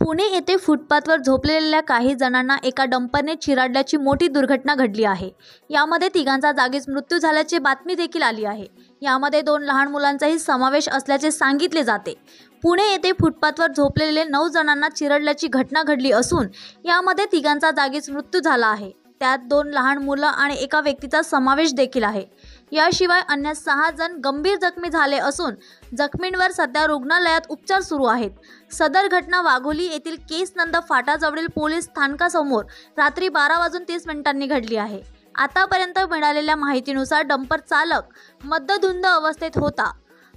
पुणे येथे फुटपाथवर झोपलेल्या काही जणांना एका डंपरने चिराडल्याची मोठी दुर्घटना घडली आहे। यामध्ये तिघांचा जागीच मृत्यू झाल्याची बातमी देखील आली आहे। यामध्ये 2 लहान मुलांचाही समावेश असल्याचे सांगितले जाते। पुणे येथे फुटपाथवर झोपलेले 9 जणांना चिरडल्याची घटना घडली असून यामध्ये तिघांचा जागीच मृत्यू झाला आहे। त्यात 2 लहान मुलं आणि एका व्यक्तीचा समावेश देखील आहे। याशिवाय अन्य 6 जण गंभीर जखमी झाले असून जखमींवर सध्या रुग्णालयात उपचार सुरू आहेत। सदर घटना वाघोली येथील केस नंद फाटाजवळील पोलीस स्थानकासमोर रात्री 12:30 घडली आहे। आतापर्यंत मिळालेल्या माहितीनुसार डंपर चालक मद्यधुंद अवस्थेत होता।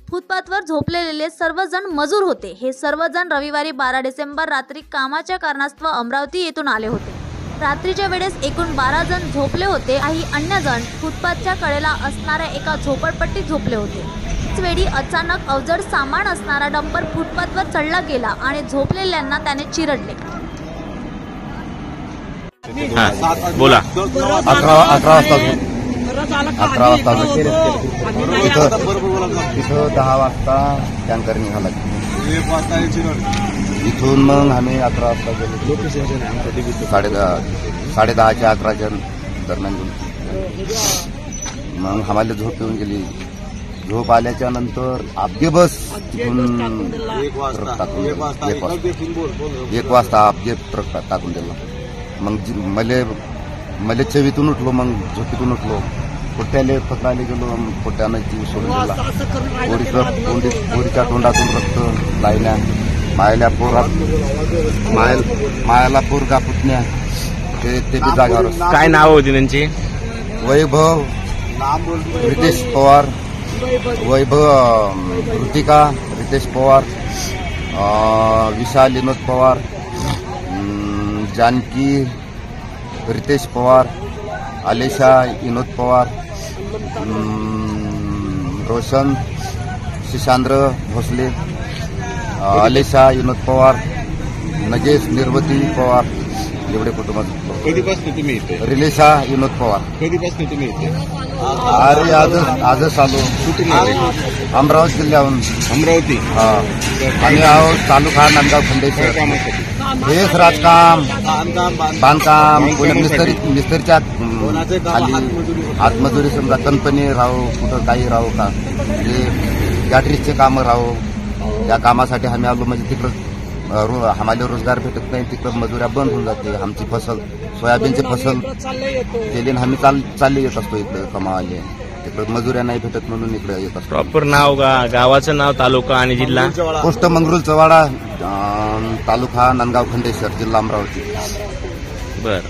फुटपाथवर झोपलेले सर्वजण मजूर होते। हे सर्वजण रविवारी 12 डिसेंबर रात्री कामाच्या कारणास्तव अमरावती येथून आले होते। रात्रीच्या वेळेस एकूण 12 जण झोपले होते। काही अन्य जण फुटपाथच्या कडेला असणाऱ्या एका झोपडपट्टीत झोपले होते। त्याचवेळी अचानक अवजड सामान असणारा डंपर फुटपाथवर चढला गेला आणि झोपलेल्यांना त्याने चिरडले। बोला 11 वाजता इथं 10 वाजता टँकर निघाला। इथून मग आम्ही 11 वाजता गेलो। 10:30 11च्या दरम्यान मग आम्हाला झोप येऊन गेली। झोप आल्याच्या नंतर अपघे बस तिथून 1 वाजता अपघे ट्रक टाकून दिला। मग मले चवीतून उठलो। मग झोपेतून उठलो, पोट्याले पकडायला गेलो। पोट्यानं जीव सोडून दिला। पोरीच्या तोंडातून रक्त लायल्या। मायाला पोरगा पुतण्या ते बी जागावर। काय नाव होती त्यांची? वैभव रितेश पवार, वैभव ऋतिका रितेश पवार, विशाल विनोद पवार, जानकी रितेश पवार, आलेशा विनोद पवार, रोशन शिशांद्र भोसले, आलेशा विनोद पवार, नगेश निर्वती पवार, एवढे कुटुंबात। कधीपासून तुम्ही इथे? रिलेशा विनोद पवार। कधीपासून तुम्ही इथे? अरे आजच आलो। अमरावती जिल्ह्याहून। अमरावती? हा। आणि आहोत तालुका नांदगाव खंडेश्वर। हेच राजकाम, बांधकाम, मिस्त्रीच्या खाली हातमजुरी, समजा कंपनी राहू, कुठं काही राहू का, म्हणजे गॅटरीजचे कामं राहू, या कामासाठी आम्ही आलो। म्हणजे तिकडं आम्हाला रोजगार भेटत नाही, तिकडं मजुऱ्या बंद होऊन जाते। आमची फसल सोयाबीनची फसल केली, आम्ही चालले येत असतो इकडे कमावाले। तिकडं मजुऱ्या नाही भेटत म्हणून इकडे येत असतो। प्रॉपर नाव गावाचं नाव, तालुका आणि जिल्हा? पोस्ट मंगरुळ चवाडा, तालुका नांदगाव खंडेश्वर, जिल्हा अमरावती। बरं।